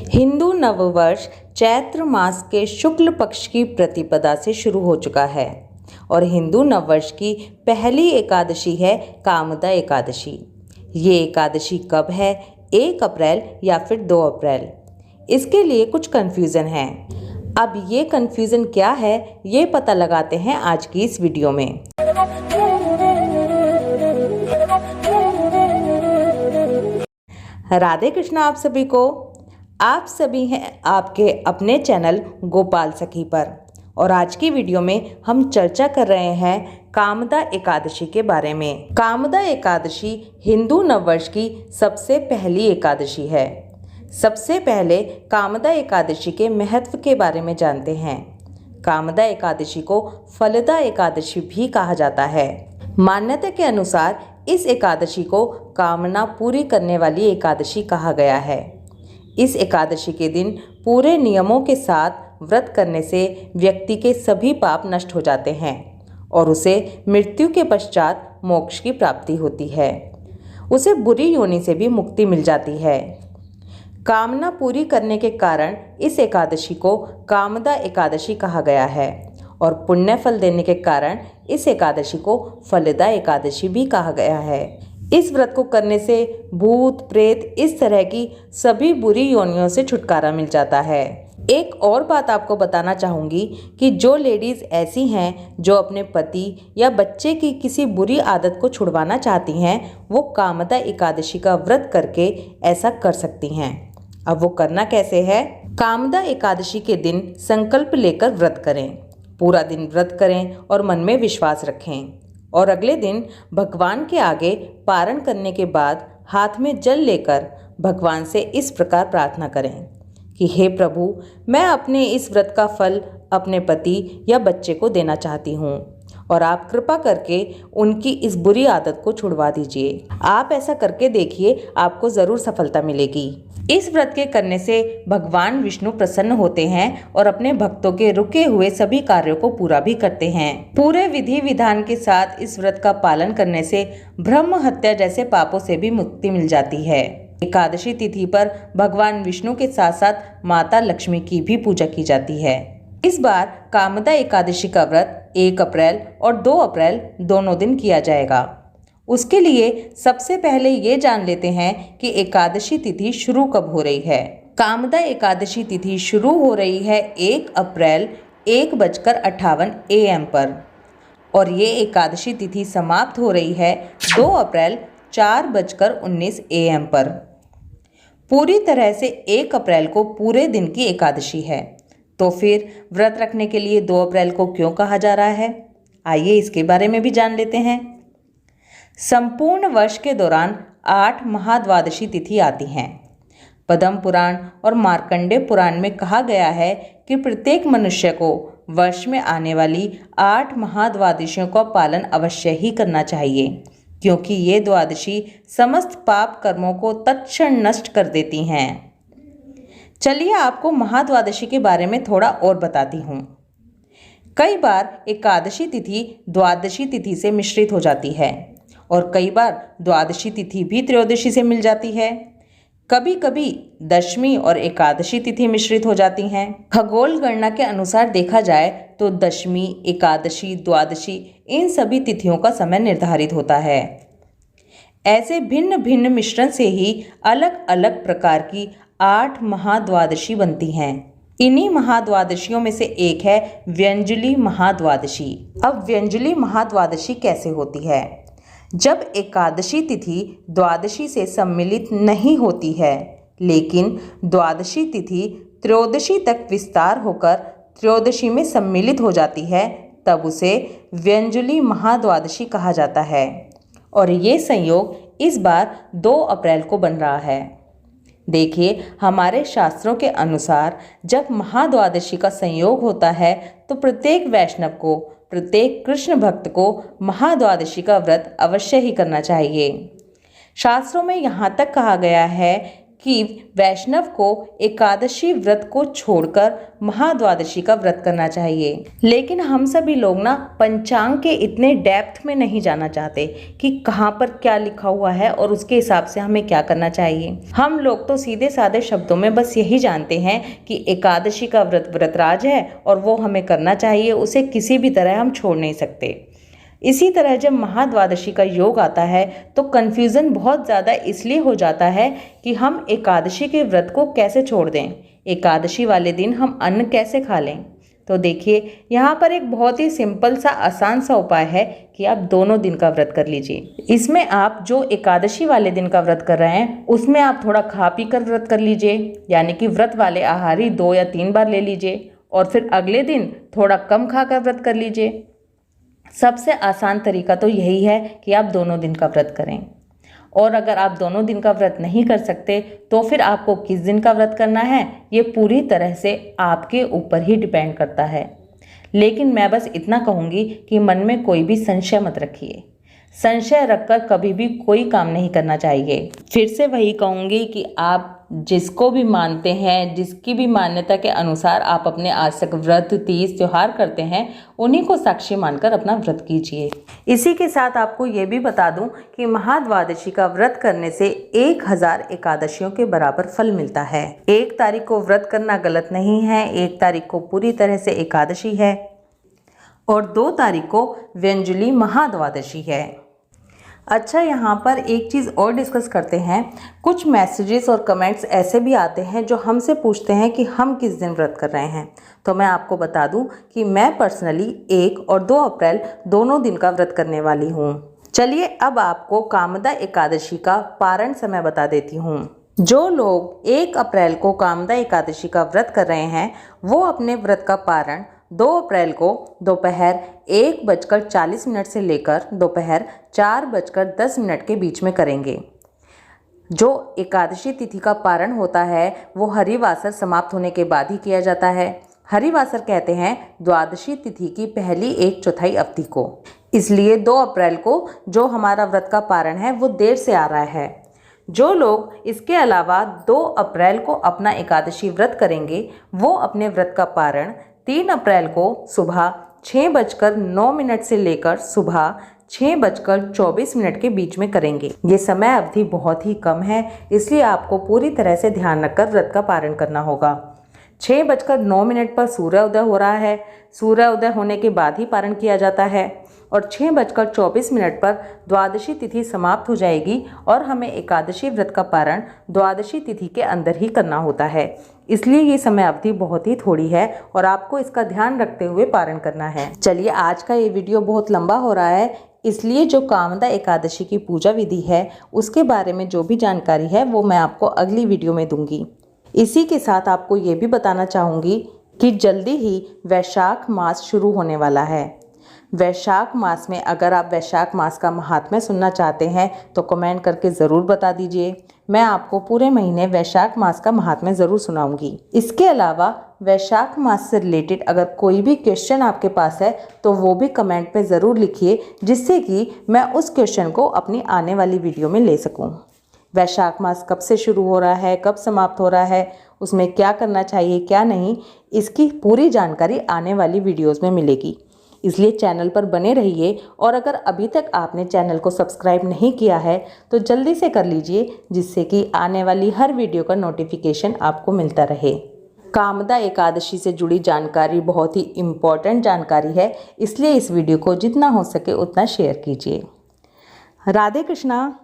हिंदू नववर्ष चैत्र मास के शुक्ल पक्ष की प्रतिपदा से शुरू हो चुका है और हिंदू नववर्ष की पहली एकादशी है कामदा एकादशी। ये एकादशी कब है, 1 अप्रैल या फिर 2 अप्रैल? इसके लिए कुछ कन्फ्यूज़न है। अब ये कन्फ्यूज़न क्या है, ये पता लगाते हैं आज की इस वीडियो में। राधे कृष्णा आप सभी को। आप सभी हैं आपके अपने चैनल गोपाल सखी पर और आज की वीडियो में हम चर्चा कर रहे हैं कामदा एकादशी के बारे में। कामदा एकादशी हिंदू नववर्ष की सबसे पहली एकादशी है। सबसे पहले कामदा एकादशी के महत्व के बारे में जानते हैं। कामदा एकादशी को फलदा एकादशी भी कहा जाता है। मान्यता के अनुसार इस एकादशी को कामना पूरी करने वाली एकादशी कहा गया है। इस एकादशी के दिन पूरे नियमों के साथ व्रत करने से व्यक्ति के सभी पाप नष्ट हो जाते हैं और उसे मृत्यु के पश्चात मोक्ष की प्राप्ति होती है। उसे बुरी योनि से भी मुक्ति मिल जाती है। कामना पूरी करने के कारण इस एकादशी को कामदा एकादशी कहा गया है और पुण्य फल देने के कारण इस एकादशी को फलदा एकादशी भी कहा गया है। इस व्रत को करने से भूत प्रेत इस तरह की सभी बुरी योनियों से छुटकारा मिल जाता है। एक और बात आपको बताना चाहूँगी कि जो लेडीज़ ऐसी हैं जो अपने पति या बच्चे की किसी बुरी आदत को छुड़वाना चाहती हैं, वो कामदा एकादशी का व्रत करके ऐसा कर सकती हैं। अब वो करना कैसे है? कामदा एकादशी के दिन संकल्प लेकर व्रत करें। पूरा दिन व्रत करें और मन में विश्वास रखें और अगले दिन भगवान के आगे पारण करने के बाद हाथ में जल लेकर भगवान से इस प्रकार प्रार्थना करें कि हे प्रभु, मैं अपने इस व्रत का फल अपने पति या बच्चे को देना चाहती हूँ और आप कृपा करके उनकी इस बुरी आदत को छुड़वा दीजिए। आप ऐसा करके देखिए, आपको ज़रूर सफलता मिलेगी। इस व्रत के करने से भगवान विष्णु प्रसन्न होते हैं और अपने भक्तों के रुके हुए सभी कार्यों को पूरा भी करते हैं। पूरे विधि विधान के साथ इस व्रत का पालन करने से ब्रह्म हत्या जैसे पापों से भी मुक्ति मिल जाती है। एकादशी तिथि पर भगवान विष्णु के साथ साथ माता लक्ष्मी की भी पूजा की जाती है। इस बार कामदा एकादशी का व्रत 1 अप्रैल और 2 अप्रैल दोनों दिन किया जाएगा। उसके लिए सबसे पहले ये जान लेते हैं कि एकादशी तिथि शुरू कब हो रही है। कामदा एकादशी तिथि शुरू हो रही है 1 अप्रैल 1:58 AM पर और ये एकादशी तिथि समाप्त हो रही है 2 अप्रैल 4:19 AM पर। पूरी तरह से 1 अप्रैल को पूरे दिन की एकादशी है। तो फिर व्रत रखने के लिए 2 अप्रैल को क्यों कहा जा रहा है? आइए इसके बारे में भी जान लेते हैं। संपूर्ण वर्ष के दौरान 8 महाद्वादशी तिथि आती हैं। पद्म पुराण और मार्कंडेय पुराण में कहा गया है कि प्रत्येक मनुष्य को वर्ष में आने वाली 8 महाद्वादशियों का पालन अवश्य ही करना चाहिए, क्योंकि ये द्वादशी समस्त पाप कर्मों को तत्क्षण नष्ट कर देती हैं। चलिए आपको महाद्वादशी के बारे में थोड़ा और बताती हूँ। कई बार एकादशी तिथि द्वादशी तिथि से मिश्रित हो जाती है और कई बार द्वादशी तिथि भी त्रयोदशी से मिल जाती है। कभी कभी दशमी और एकादशी तिथि मिश्रित हो जाती हैं। खगोल गणना के अनुसार देखा जाए तो दशमी, एकादशी, द्वादशी इन सभी तिथियों का समय निर्धारित होता है। ऐसे भिन्न भिन्न मिश्रण से ही अलग अलग प्रकार की 8 महाद्वादशी बनती हैं। इन्हीं महाद्वादशियों में से एक है व्यंजुली महाद्वादशी। अब व्यंजुली महाद्वादशी कैसे होती है? जब एकादशी तिथि द्वादशी से सम्मिलित नहीं होती है, लेकिन द्वादशी तिथि त्रयोदशी तक विस्तार होकर त्रयोदशी में सम्मिलित हो जाती है, तब उसे व्यंजुली महाद्वादशी कहा जाता है और ये संयोग इस बार 2 अप्रैल को बन रहा है। देखिए, हमारे शास्त्रों के अनुसार जब महाद्वादशी का संयोग होता है तो प्रत्येक वैष्णव को, प्रत्येक कृष्ण भक्त को महाद्वादशी का व्रत अवश्य ही करना चाहिए। शास्त्रों में यहाँ तक कहा गया है कि वैष्णव को एकादशी व्रत को छोड़कर महाद्वादशी का व्रत करना चाहिए। लेकिन हम सभी लोग ना पंचांग के इतने डेप्थ में नहीं जाना चाहते कि कहाँ पर क्या लिखा हुआ है और उसके हिसाब से हमें क्या करना चाहिए। हम लोग तो सीधे साधे शब्दों में बस यही जानते हैं कि एकादशी का व्रत व्रतराज है और वो हमें करना चाहिए, उसे किसी भी तरह हम छोड़ नहीं सकते। इसी तरह जब महाद्वादशी का योग आता है तो कन्फ्यूज़न बहुत ज़्यादा इसलिए हो जाता है कि हम एकादशी के व्रत को कैसे छोड़ दें, एकादशी वाले दिन हम अन्न कैसे खा लें। तो देखिए यहाँ पर एक बहुत ही सिंपल सा आसान सा उपाय है कि आप दोनों दिन का व्रत कर लीजिए। इसमें आप जो एकादशी वाले दिन का व्रत कर रहे हैं उसमें आप थोड़ा खा पी कर व्रत कर लीजिए, यानी कि व्रत वाले आहार ही 2 या 3 बार ले लीजिए और फिर अगले दिन थोड़ा कम खाकर व्रत कर लीजिए। सबसे आसान तरीका तो यही है कि आप दोनों दिन का व्रत करें। और अगर आप दोनों दिन का व्रत नहीं कर सकते तो फिर आपको किस दिन का व्रत करना है ये पूरी तरह से आपके ऊपर ही डिपेंड करता है। लेकिन मैं बस इतना कहूँगी कि मन में कोई भी संशय मत रखिए। संशय रखकर कभी भी कोई काम नहीं करना चाहिए। फिर से वही कहूँगी कि आप जिसको भी मानते हैं, जिसकी भी मान्यता के अनुसार आप अपने आज तक व्रत तीज त्योहार करते हैं, उन्हीं को साक्षी मानकर अपना व्रत कीजिए। इसी के साथ आपको ये भी बता दूं कि महाद्वादशी का व्रत करने से 1000 एकादशियों के बराबर फल मिलता है। 1 तारीख को व्रत करना गलत नहीं है, 1 तारीख को पूरी तरह से एकादशी है और 2 तारीख को व्यंजुली महाद्वादशी है। अच्छा, यहाँ पर एक चीज़ और डिस्कस करते हैं। कुछ मैसेजेस और कमेंट्स ऐसे भी आते हैं जो हमसे पूछते हैं कि हम किस दिन व्रत कर रहे हैं। तो मैं आपको बता दूं कि मैं पर्सनली 1 और 2 अप्रैल दोनों दिन का व्रत करने वाली हूँ। चलिए अब आपको कामदा एकादशी का पारण समय बता देती हूँ। जो लोग 1 अप्रैल को कामदा एकादशी का व्रत कर रहे हैं वो अपने व्रत का पारण 2 अप्रैल को दोपहर 1:40 से लेकर दोपहर 4:10 के बीच में करेंगे। जो एकादशी तिथि का पारण होता है वो हरिवासर समाप्त होने के बाद ही किया जाता है। हरिवासर कहते हैं द्वादशी तिथि की पहली 1/4 अवधि को। इसलिए 2 अप्रैल को जो हमारा व्रत का पारण है वो देर से आ रहा है। जो लोग इसके अलावा 2 अप्रैल को अपना एकादशी व्रत करेंगे वो अपने व्रत का पारण 3 अप्रैल को सुबह 6:09 से लेकर सुबह 6:24 के बीच में करेंगे। ये समय अवधि बहुत ही कम है, इसलिए आपको पूरी तरह से ध्यान रखकर व्रत का पारण करना होगा। 6:09 पर सूर्योदय हो रहा है। सूर्योदय होने के बाद ही पारण किया जाता है और 6:24 पर द्वादशी तिथि समाप्त हो जाएगी और हमें एकादशी व्रत का पारण द्वादशी तिथि के अंदर ही करना होता है। इसलिए ये समय अवधि बहुत ही थोड़ी है और आपको इसका ध्यान रखते हुए पारण करना है। चलिए, आज का ये वीडियो बहुत लंबा हो रहा है, इसलिए जो कामदा एकादशी की पूजा विधि है उसके बारे में जो भी जानकारी है वो मैं आपको अगली वीडियो में दूंगी। इसी के साथ आपको ये भी बताना चाहूँगी कि जल्दी ही वैशाख मास शुरू होने वाला है। वैशाख मास में अगर आप वैशाख मास का महात्म्य सुनना चाहते हैं तो कमेंट करके ज़रूर बता दीजिए। मैं आपको पूरे महीने वैशाख मास का महात्म्य ज़रूर सुनाऊंगी। इसके अलावा वैशाख मास से रिलेटेड अगर कोई भी क्वेश्चन आपके पास है तो वो भी कमेंट में ज़रूर लिखिए, जिससे कि मैं उस क्वेश्चन को अपनी आने वाली वीडियो में ले सकूं। वैशाख मास कब से शुरू हो रहा है, कब समाप्त हो रहा है, उसमें क्या करना चाहिए क्या नहीं, इसकी पूरी जानकारी आने वाली वीडियोज़ में मिलेगी। इसलिए चैनल पर बने रहिए और अगर अभी तक आपने चैनल को सब्सक्राइब नहीं किया है तो जल्दी से कर लीजिए, जिससे कि आने वाली हर वीडियो का नोटिफिकेशन आपको मिलता रहे। कामदा एकादशी से जुड़ी जानकारी बहुत ही इम्पॉर्टेंट जानकारी है, इसलिए इस वीडियो को जितना हो सके उतना शेयर कीजिए। राधे कृष्णा।